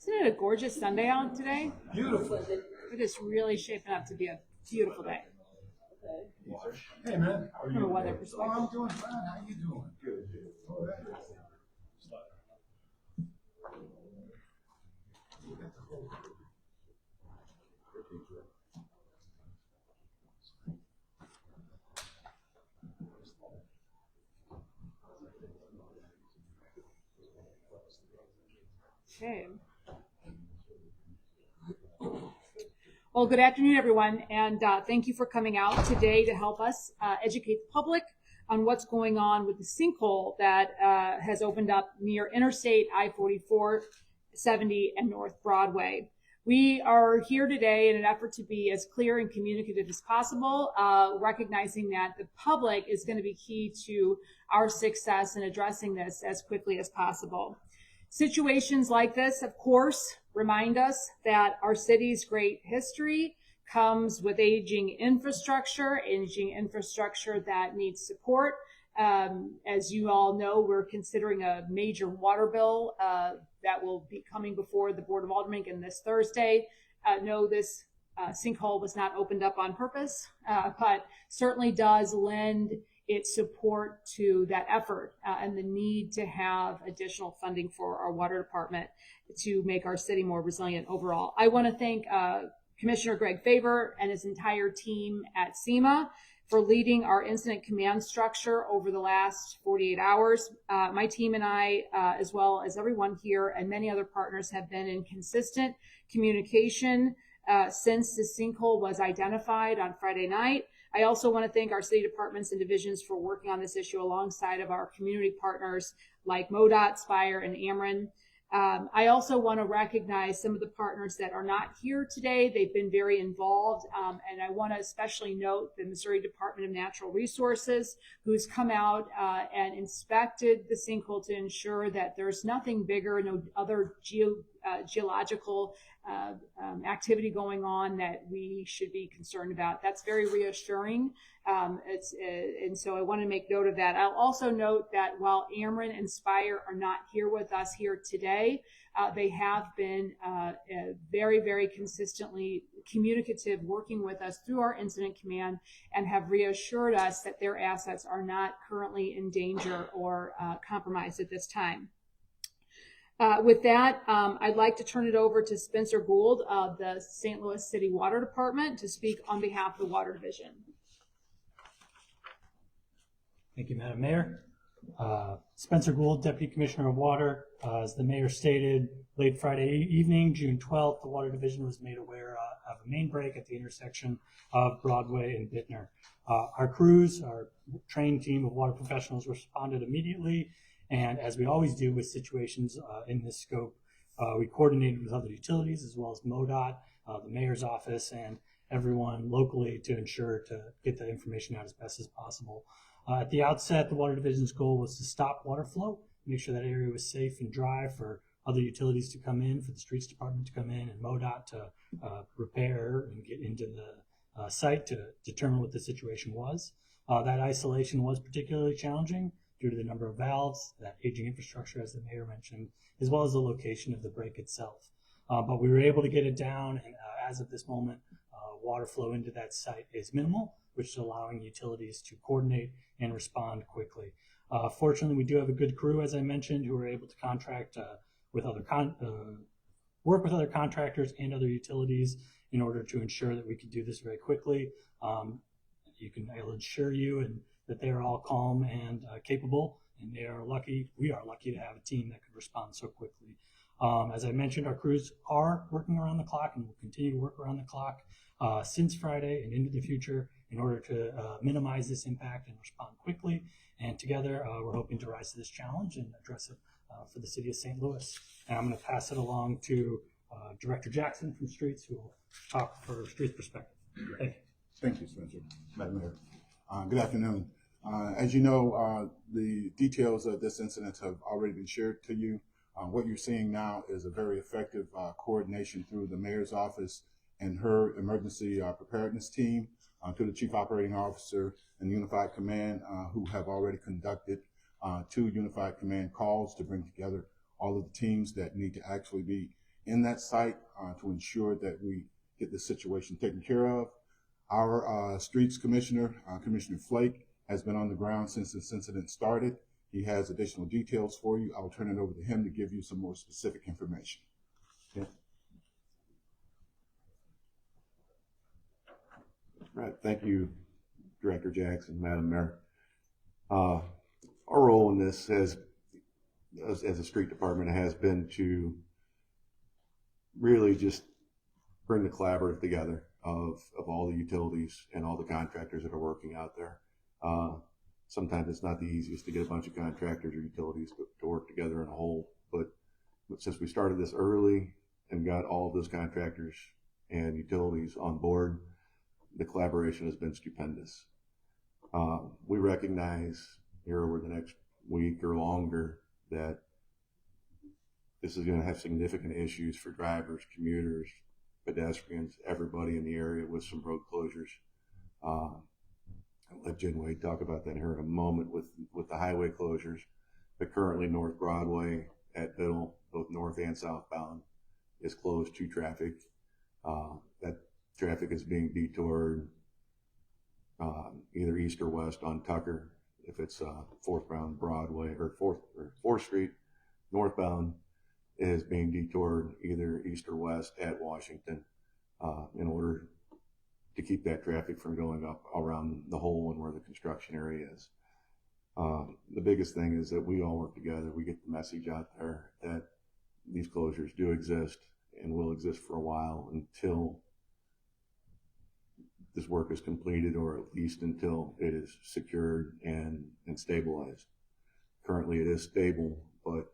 Isn't it a gorgeous Sunday out today? Beautiful. It is really shaping up to be a beautiful day. Hey man, how are From a you? weather Oh, perspective. I'm doing fine. How you doing? Good. All right. Okay. Well, good afternoon, everyone, and thank you for coming out today to help us educate the public on what's going on with the sinkhole that has opened up near Interstate I-44, 70, and North Broadway. We are here today in an effort to be as clear and communicative as possible, recognizing that the public is going to be key to our success in addressing this as quickly as possible. Situations like this, of course, remind us that our city's great history comes with aging infrastructure that needs support. As you all know, we're considering a major water bill that will be coming before the Board of Aldermen again this Thursday. No, this sinkhole was not opened up on purpose, but certainly does lend its support to that effort and the need to have additional funding for our water department to make our city more resilient overall. I want to thank Commissioner Greg Faber and his entire team at SEMA for leading our incident command structure over the last 48 hours. My team and I, as well as everyone here and many other partners, have been in consistent communication since the sinkhole was identified on Friday night. I also want to thank our city departments and divisions for working on this issue alongside of our community partners like MoDOT, Spire, and Ameren. I also want to recognize some of the partners that are not here today. They've been very involved, and I want to especially note the Missouri Department of Natural Resources, who's come out and inspected the sinkhole to ensure that there's nothing bigger, no other geological activity going on that we should be concerned about. That's very reassuring. And so I want to make note of that. I'll also note that while Ameren and Spire are not here with us here today, they have been very, very consistently communicative, working with us through our incident command, and have reassured us that their assets are not currently in danger or compromised at this time. With that, I'd like to turn it over to Spencer Gould of the St. Louis City Water Department to speak on behalf of the Water Division. Thank you, Madam Mayor. Spencer Gould, Deputy Commissioner of Water. As the Mayor stated, late Friday evening, June 12th, the Water Division was made aware of a main break at the intersection of Broadway and Bittner. Our crews, our trained team of water professionals, responded immediately, and as we always do with situations in this scope, we coordinated with other utilities as well as MoDOT, the Mayor's office, and everyone locally to ensure to get the information out as best as possible. At the outset, the Water Division's goal was to stop water flow, make sure that area was safe and dry for other utilities to come in, for the Streets Department to come in, and MoDOT to repair and get into the site to determine what the situation was. That isolation was particularly challenging due to the number of valves, that aging infrastructure, as the Mayor mentioned, as well as the location of the break itself. But we were able to get it down, and as of this moment, water flow into that site is minimal, which is allowing utilities to coordinate and respond quickly. Fortunately, we do have a good crew, as I mentioned, who are able to contract with other work with other contractors and other utilities in order to ensure that we can do this very quickly. I'll assure you that they are all calm and capable, and we are lucky to have a team that could respond so quickly. As I mentioned, our crews are working around the clock and will continue to work around the clock since Friday and into the future in order to minimize this impact and respond quickly. And together, we're hoping to rise to this challenge and address it for the city of St. Louis. And I'm going to pass it along to Director Jackson from Streets, who will talk for Streets perspective. Thank you. Thank you, Spencer. Madam Mayor. Good afternoon. As you know, the details of this incident have already been shared to you. What you're seeing now is a very effective coordination through the Mayor's office and her emergency preparedness team, to the Chief Operating Officer and Unified Command, who have already conducted 2 Unified Command calls to bring together all of the teams that need to actually be in that site to ensure that we get this situation taken care of. Our streets commissioner, Commissioner Flake, has been on the ground since this incident started. He has additional details for you. I'll turn it over to him to give you some more specific information. Yeah. All right, thank you, Director Jackson, Madam Mayor. Our role in this as a street department has been to really just bring the collaborative together of all the utilities and all the contractors that are working out there. Sometimes it's not the easiest to get a bunch of contractors or utilities to work together in a whole, but since we started this early and got all of those contractors and utilities on board, the collaboration has been stupendous. We recognize here over the next week or longer that this is going to have significant issues for drivers, commuters, pedestrians, everybody in the area with some road closures. I'll let Jen Wade talk about that here in a moment with the highway closures, but currently North Broadway at Biddle, both north and southbound, is closed to traffic. That traffic is being detoured either east or west on Tucker. If it's 4th bound Broadway or 4th Street northbound, is being detoured either east or west at Washington in order to keep that traffic from going up around the hole and where the construction area is. The biggest thing is that we all work together. We get the message out there that these closures do exist and will exist for a while until this work is completed, or at least until it is secured and stabilized. Currently it is stable, but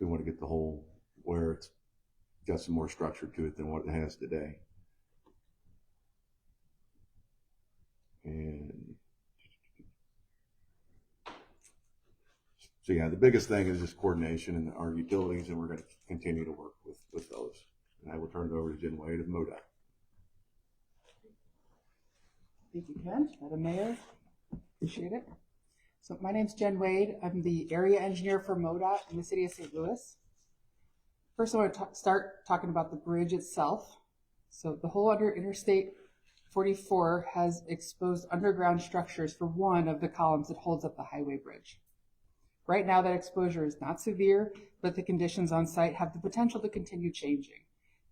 we want to get the hole where it's got some more structure to it than what it has today. And so yeah, the biggest thing is just coordination in our utilities, and we're going to continue to work with those. And I will turn it over to Jen Wade of MoDOT. Thank you, Ken. Madam Mayor, appreciate it. So my name's Jen Wade. I'm the area engineer for MoDOT in the city of St. Louis. First, I want to start talking about the bridge itself. So the hole under Interstate 44 has exposed underground structures for one of the columns that holds up the highway bridge. Right now, that exposure is not severe, but the conditions on site have the potential to continue changing.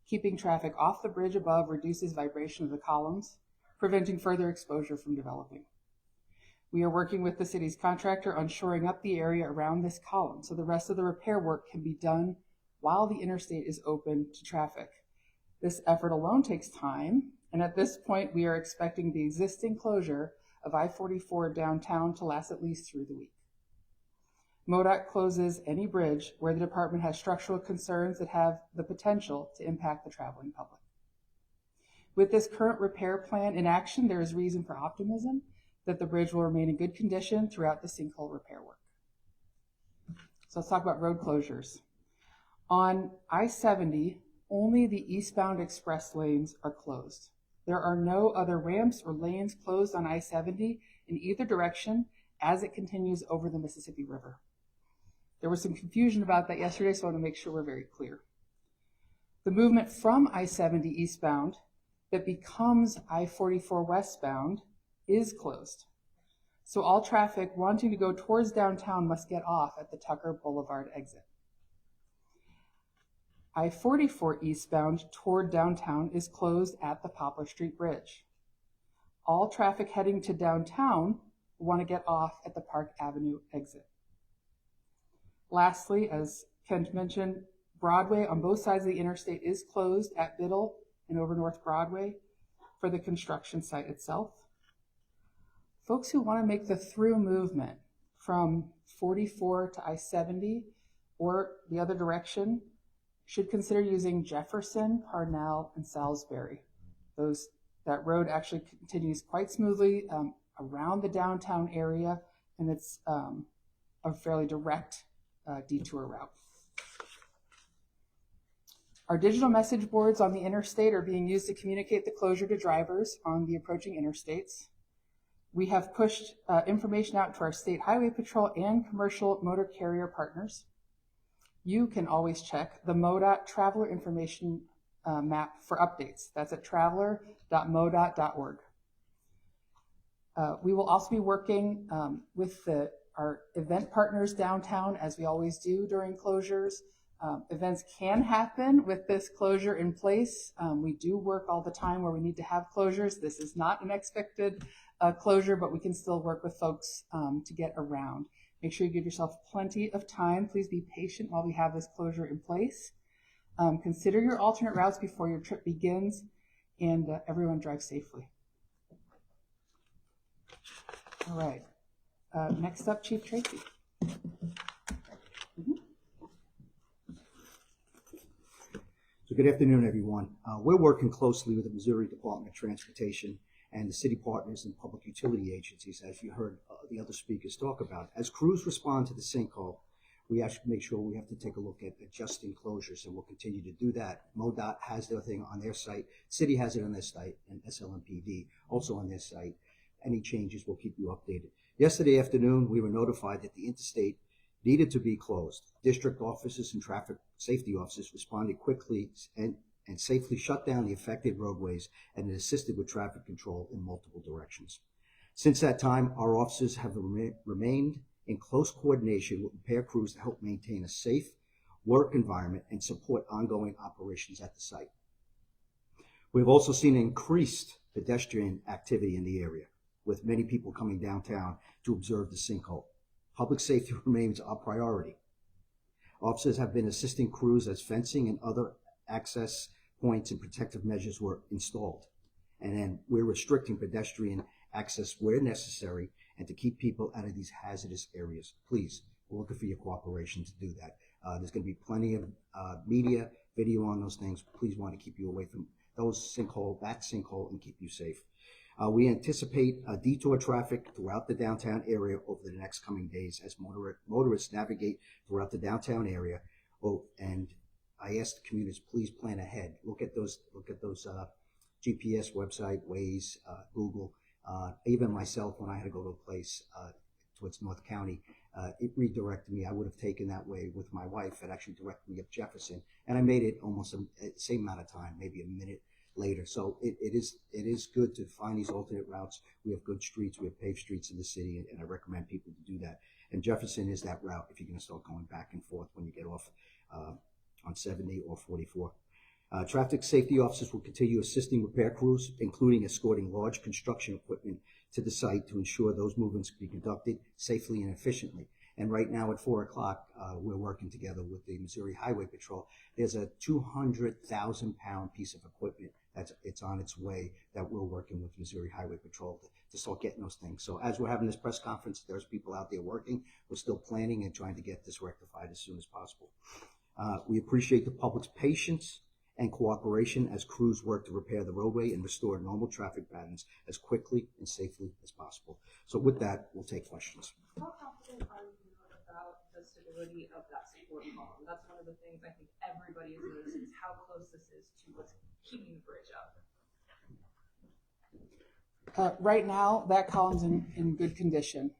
Keeping traffic off the bridge above reduces vibration of the columns, preventing further exposure from developing. We are working with the city's contractor on shoring up the area around this column so the rest of the repair work can be done while the interstate is open to traffic. This effort alone takes time, and at this point we are expecting the existing closure of I-44 downtown to last at least through the week. MoDOT closes any bridge where the department has structural concerns that have the potential to impact the traveling public. With this current repair plan in action, there is reason for optimism that the bridge will remain in good condition throughout the sinkhole repair work. So let's talk about road closures. On I-70, only the eastbound express lanes are closed. There are no other ramps or lanes closed on I-70 in either direction as it continues over the Mississippi River. There was some confusion about that yesterday, so I want to make sure we're very clear. The movement from I-70 eastbound that becomes I-44 westbound is closed. So all traffic wanting to go towards downtown must get off at the Tucker Boulevard exit. I-44 eastbound toward downtown is closed at the Poplar Street Bridge. All traffic heading to downtown want to get off at the Park Avenue exit. Lastly, as Kent mentioned, Broadway on both sides of the interstate is closed at Biddle and over North Broadway for the construction site itself. Folks who want to make the through movement from 44 to I-70 or the other direction should consider using Jefferson, Parnell, and Salisbury. That road actually continues quite smoothly around the downtown area, and it's a fairly direct detour route. Our digital message boards on the interstate are being used to communicate the closure to drivers on the approaching interstates. We have pushed information out to our state highway patrol and commercial motor carrier partners. you can always check the MoDOT Traveler Information map for updates. That's at traveler.modot.org. We will also be working with our event partners downtown, as we always do during closures. Events can happen with this closure in place. We do work all the time where we need to have closures. This is not an expected closure, but we can still work with folks to get around. Make sure you give yourself plenty of time. Please be patient while we have this closure in place. Consider your alternate routes before your trip begins, and everyone drive safely. All right. Next up, Chief Tracy. So good afternoon, everyone. We're working closely with the Missouri Department of Transportation and the city partners and public utility agencies, as you heard the other speakers talk about. As crews respond to the sinkhole, we have to make sure we have to take a look at adjusting closures, and we'll continue to do that. MoDOT has their thing on their site. City has it on their site, and SLMPD also on their site. Any changes, we'll keep you updated. Yesterday afternoon, we were notified that the interstate needed to be closed. District officers and traffic safety officers responded quickly and safely shut down the affected roadways and assisted with traffic control in multiple directions. Since that time, our officers have remained in close coordination with repair crews to help maintain a safe work environment and support ongoing operations at the site. We've also seen increased pedestrian activity in the area, with many people coming downtown to observe the sinkhole. Public safety remains our priority. Officers have been assisting crews as fencing and other access points and protective measures were installed. And then we're restricting pedestrian access where necessary and to keep people out of these hazardous areas. Please, we're looking for your cooperation to do that. There's going to be plenty of media, video on those things. Please want to keep you away from that sinkhole, and keep you safe. We anticipate detour traffic throughout the downtown area over the next coming days as motorists navigate throughout the downtown area. Oh, and I ask the commuters, please plan ahead. Look at those GPS website, Waze, Google. Even myself, when I had to go to a place towards North County, it redirected me. I would have taken that way with my wife. It actually directed me up Jefferson, and I made it almost the same amount of time, maybe a minute later. So it is good to find these alternate routes. We have good streets, we have paved streets in the city, and I recommend people to do that. And Jefferson is that route if you're going to start going back and forth when you get off on 70 or 44. Traffic safety officers will continue assisting repair crews, including escorting large construction equipment to the site to ensure those movements can be conducted safely and efficiently. And right now at 4 o'clock, we're working together with the Missouri Highway Patrol. There's a 200,000-pound piece of equipment it's on its way that we're working with Missouri Highway Patrol to start getting those things. So as we're having this press conference, there's people out there working. We're still planning and trying to get this rectified as soon as possible. We appreciate the public's patience and cooperation as crews work to repair the roadway and restore normal traffic patterns as quickly and safely as possible. So with that, we'll take questions. How confident are you about the stability of that support column? That's one of the things I think everybody is noticing is how close this is to what's keeping the bridge up. Right now, that column's in good condition.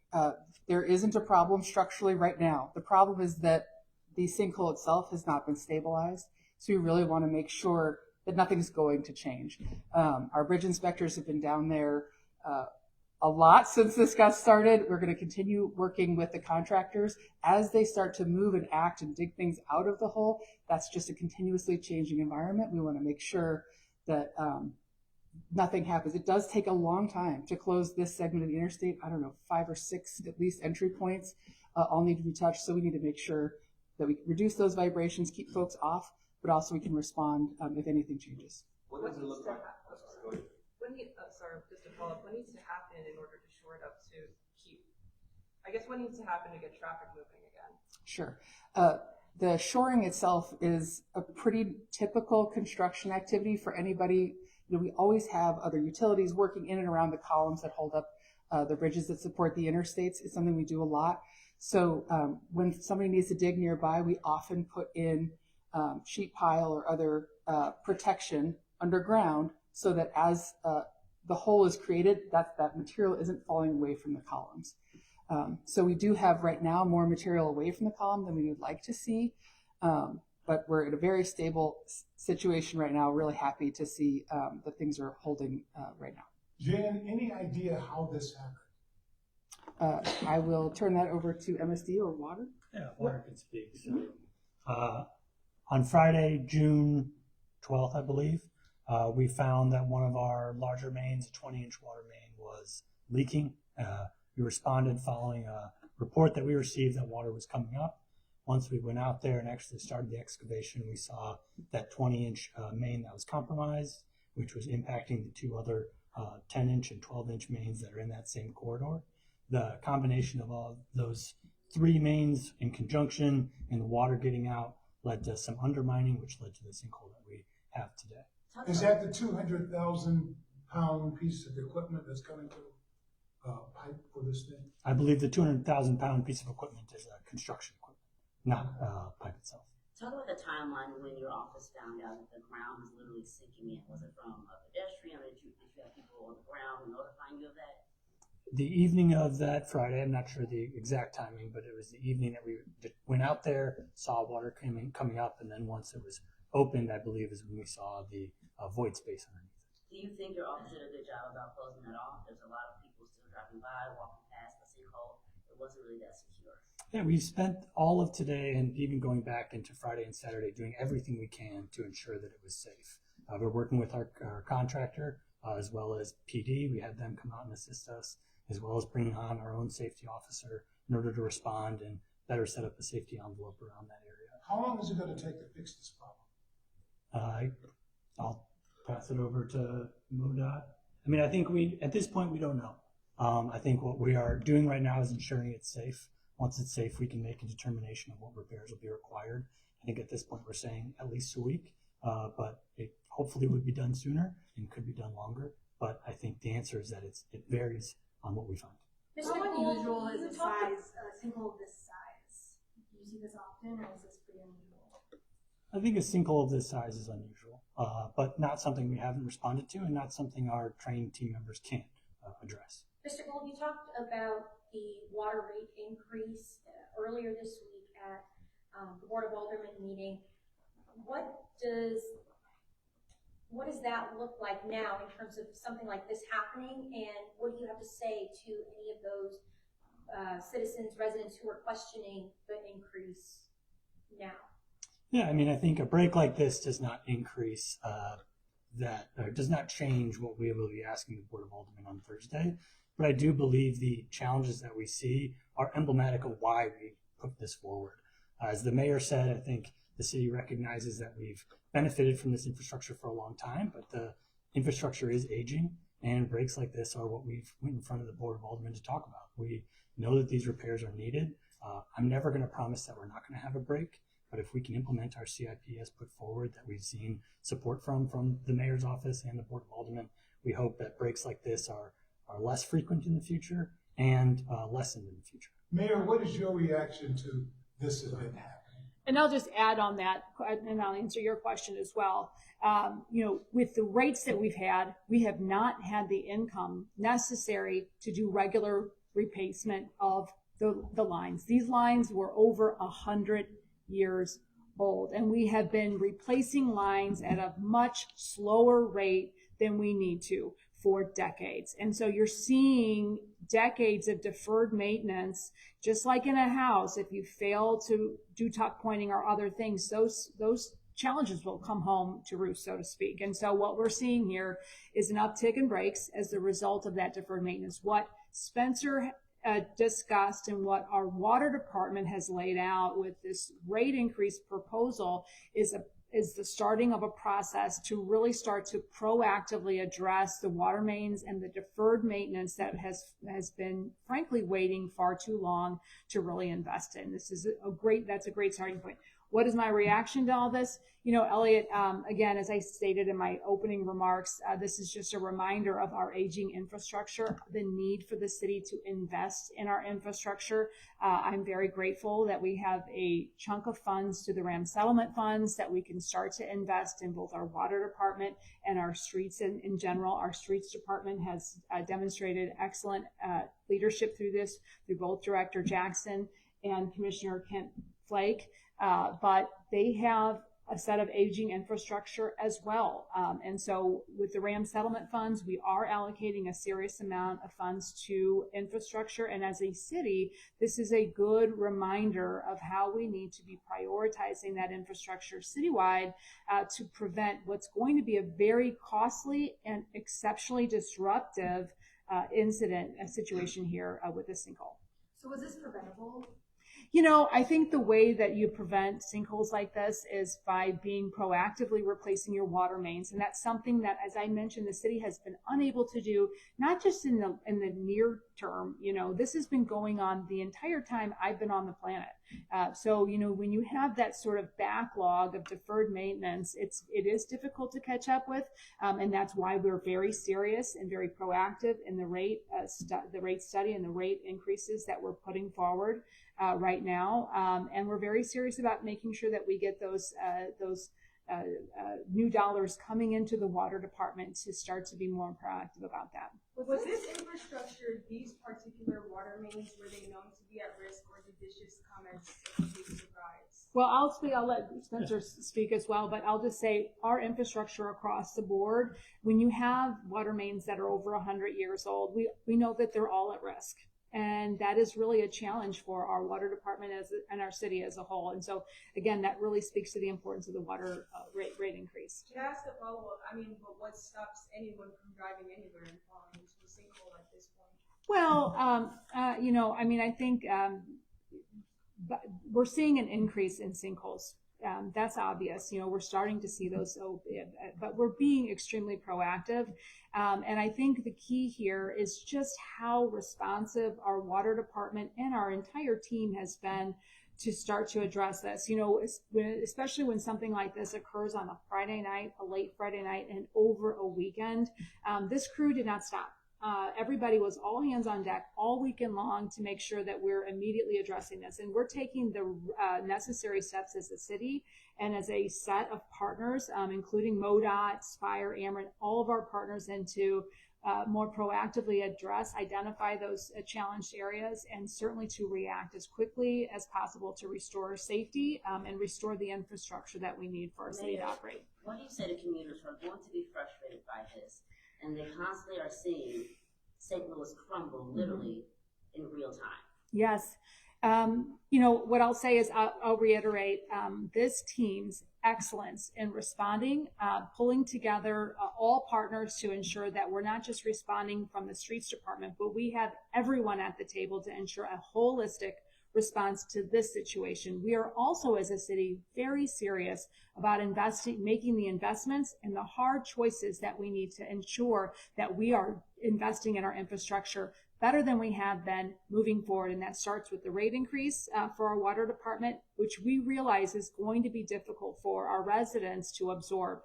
There isn't a problem structurally right now. The problem is that the sinkhole itself has not been stabilized. So we really want to make sure that nothing's going to change. Our bridge inspectors have been down there a lot since this got started. We're going to continue working with the contractors as they start to move and act and dig things out of the hole. That's just a continuously changing environment. We want to make sure that nothing happens. It does take a long time to close this segment of the interstate. I don't know, 5 or 6 at least entry points all need to be touched. So we need to make sure that we reduce those vibrations, keep folks off, but also we can respond if anything changes. What does it look like? Sorry, just to follow up, what needs to happen in order to shore it up to keep, I guess what needs to happen to get traffic moving again? Sure. The shoring itself is a pretty typical construction activity for anybody. You know, we always have other utilities working in and around the columns that hold up the bridges that support the interstates. It's something we do a lot. So when somebody needs to dig nearby, we often put in sheet pile or other protection underground so that as the hole is created, that material isn't falling away from the columns. So we do have right now more material away from the column than we would like to see. But we're in a very stable situation right now. Really happy to see that things are holding right now. Jan, any idea how this happened? I will turn that over to MSD or Water. Yeah, Water can speak. So, on Friday, June 12th, I believe, we found that one of our larger mains, a 20-inch water main, was leaking. We responded following a report that we received that water was coming up. Once we went out there and actually started the excavation, we saw that 20-inch main that was compromised, which was impacting the two other 10-inch and 12-inch mains that are in that same corridor. The combination of all those three mains in conjunction and the water getting out led to some undermining, which led to the sinkhole that we have today. Is that the 200,000-pound piece of equipment that's coming to pipe for this thing? I believe the 200,000-pound piece of equipment is construction equipment, not pipe itself. Talk about the timeline when your office found out that the ground was literally sinking in. Was it from a pedestrian, or did you have people on the ground notifying you of that? The evening of that Friday, I'm not sure the exact timing, but it was the evening that we went out there, saw water coming up, and then once it was opened, I believe is when we saw the void space underneath. Do you think your office did a good job about closing that off? There's a lot of people still driving by, walking past the sinkhole. It wasn't really that secure. Yeah, we spent all of today and even going back into Friday and Saturday doing everything we can to ensure that it was safe. We're working with our contractor as well as PD. We had them come out and assist us, as well as bringing on our own safety officer in order to respond and better set up a safety envelope around that area. How long is it going to take to fix this problem? I'll pass it over to MoDOT. I mean, I think at this point, we don't know. I think what we are doing right now is ensuring it's safe. Once it's safe, we can make a determination of what repairs will be required. I think at this point, we're saying at least a week, but it hopefully would be done sooner and could be done longer. But I think the answer is that it varies on what we find. How unusual is a sinkhole of this size? Do you see this often, or is this pretty unusual? I think a sinkhole of this size is unusual, but not something we haven't responded to and not something our trained team members can't address. Mr. Gold, you talked about the water rate increase earlier this week at the Board of Aldermen meeting. What does that look like now in terms of something like this happening, and what do you have to say to any of those citizens, residents who are questioning the increase now? Yeah, I mean, I think a break like this does not increase does not change what we will be asking the Board of Aldermen on Thursday. But I do believe the challenges that we see are emblematic of why we put this forward. As the mayor said, I think the city recognizes that we've benefited from this infrastructure for a long time, but the infrastructure is aging, and breaks like this are what we've went in front of the Board of Aldermen to talk about. We know that these repairs are needed. I'm never going to promise that we're not going to have a break, but if we can implement our CIP as put forward that we've seen support from the mayor's office and the Board of Aldermen, we hope that breaks like this are less frequent in the future and lessened in the future. Mayor, what is your reaction to this event happening? And I'll just add on that, and I'll answer your question as well. With the rates that we've had, we have not had the income necessary to do regular replacement of the lines. These lines were over 100 years old, and we have been replacing lines at a much slower rate than we need to for decades. And so you're seeing decades of deferred maintenance, just like in a house. If you fail to do tuck pointing or other things, those challenges will come home to roost, so to speak. And so what we're seeing here is an uptick in breaks as a result of that deferred maintenance. What Spencer discussed and what our water department has laid out with this rate increase proposal is the starting of a process to really start to proactively address the water mains and the deferred maintenance that has been frankly waiting far too long to really invest in. That's a great starting point. What is my reaction to all this? Elliot, again, as I stated in my opening remarks, this is just a reminder of our aging infrastructure, the need for the city to invest in our infrastructure. I'm very grateful that we have a chunk of funds through the RAM settlement funds that we can start to invest in both our water department and our streets in general. Our streets department has demonstrated excellent leadership through this, through both Director Jackson and Commissioner Kent Flake. but they have a set of aging infrastructure as well. And so with the RAM settlement funds, we are allocating a serious amount of funds to infrastructure. And as a city, this is a good reminder of how we need to be prioritizing that infrastructure citywide to prevent what's going to be a very costly and exceptionally disruptive situation here with the sinkhole. So was this preventable? You know, I think the way that you prevent sinkholes like this is by being proactively replacing your water mains. And that's something that, as I mentioned, the city has been unable to do, not just in the near term. You know, this has been going on the entire time I've been on the planet. So, you know, when you have that sort of backlog of deferred maintenance, it is difficult to catch up with. And that's why we're very serious and very proactive in the rate study and the rate increases that we're putting forward right now. And we're very serious about making sure that we get those new dollars coming into the water department to start to be more proactive about that. Was this infrastructure, these particular water mains, were they known to be at risk, or did this just come as a big surprise? Well, I'll let Spencer speak as well, but I'll just say our infrastructure across the board, when you have water mains that are over 100 years old, we know that they're all at risk. And that is really a challenge for our water department and our city as a whole. And so, again, that really speaks to the importance of the water rate increase. Can I ask a follow-up? I mean, but what stops anyone from driving anywhere and falling into a sinkhole at this point? Well, you know, I mean, I think but we're seeing an increase in sinkholes. That's obvious. You know, we're starting to see those, but we're being extremely proactive. And I think the key here is just how responsive our water department and our entire team has been to start to address this. You know, especially when something like this occurs on a Friday night, a late Friday night, and over a weekend. This crew did not stop. Everybody was all hands on deck all weekend long to make sure that we're immediately addressing this. And we're taking the necessary steps as a city and as a set of partners, including MoDOT, Spire, Ameren, all of our partners, and to more proactively identify those challenged areas, and certainly to react as quickly as possible to restore safety and restore the infrastructure that we need for our city to operate. What do you say to commuters who are going to be frustrated by this, and they constantly are seeing St. Louis crumble literally in real time? Yes. You know, what I'll say is I'll reiterate this team's excellence in responding, pulling together all partners to ensure that we're not just responding from the streets department, but we have everyone at the table to ensure a holistic response to this situation. We are also, as a city, very serious about making the investments and the hard choices that we need to ensure that we are investing in our infrastructure better than we have been moving forward. And that starts with the rate increase for our water department, which we realize is going to be difficult for our residents to absorb.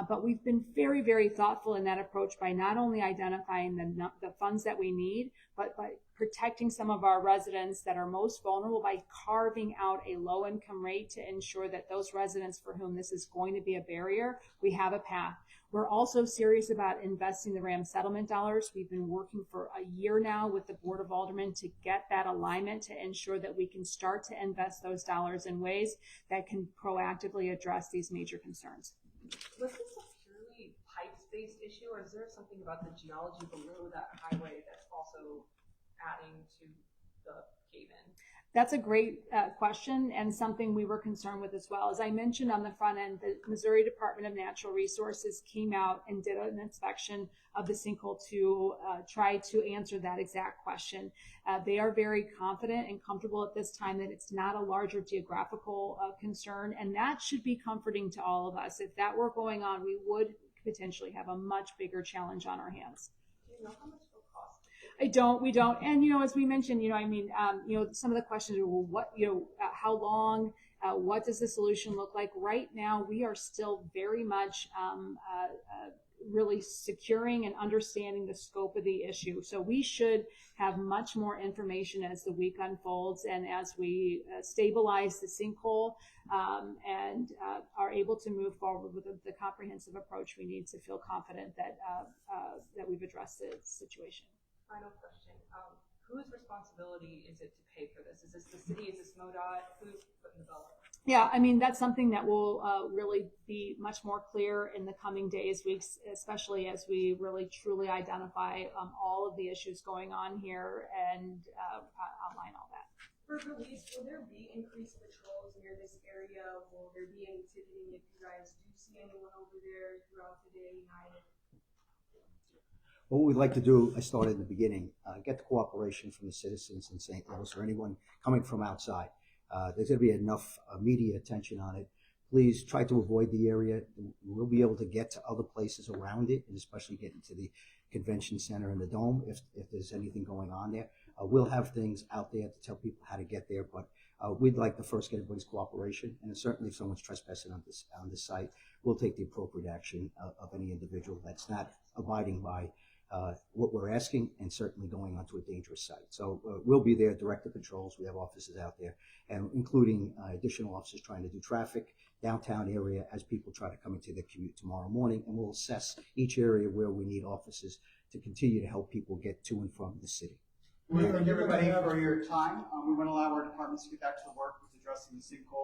But we've been very, very thoughtful in that approach by not only identifying the funds that we need, but by protecting some of our residents that are most vulnerable by carving out a low income rate to ensure that those residents for whom this is going to be a barrier, we have a path. We're also serious about investing the RAM settlement dollars. We've been working for a year now with the Board of Aldermen to get that alignment to ensure that we can start to invest those dollars in ways that can proactively address these major concerns. Was this a purely pipes-based issue, or is there something about the geology below that highway that's also adding to the cave-in? That's a great question, and something we were concerned with as well. As I mentioned on the front end, the Missouri Department of Natural Resources came out and did an inspection of the sinkhole to try to answer that exact question. They are very confident and comfortable at this time that it's not a larger geographical concern, and that should be comforting to all of us. If that were going on, we would potentially have a much bigger challenge on our hands. Do you know how much it'll cost? We don't. And, you know, as we mentioned, you know, I mean, you know, some of the questions are, well, what, you know, how long, what does the solution look like? Right now, we are still very much really securing and understanding the scope of the issue. So we should have much more information as the week unfolds and as we stabilize the sinkhole and are able to move forward with the comprehensive approach we need to feel confident that that we've addressed the situation. Final question. Whose responsibility is it to pay for this? Is this the city? Is this MoDOT? Who's putting the bill up? Yeah, I mean, that's something that will really be much more clear in the coming days, weeks, especially as we really truly identify all of the issues going on here and outline all that. For police, will there be increased patrols near this area? Will there be any ticketing if you guys do see anyone over there throughout the day, night? What we'd like to do, I started in the beginning, get the cooperation from the citizens in St. Louis or anyone coming from outside. There's going to be enough media attention on it. Please try to avoid the area. We'll be able to get to other places around it, and especially get into the convention center and the dome if there's anything going on there. We'll have things out there to tell people how to get there, but we'd like to first get everybody's cooperation, and certainly if someone's trespassing on this site, we'll take the appropriate action of any individual that's not abiding by what we're asking, and certainly going onto a dangerous site. So we'll be there, director patrols. We have officers out there, and including additional officers trying to do traffic downtown area as people try to come into their commute tomorrow morning. And we'll assess each area where we need officers to continue to help people get to and from the city. Thank you everybody for your time. We want to allow our departments to get back to work with addressing the sinkhole.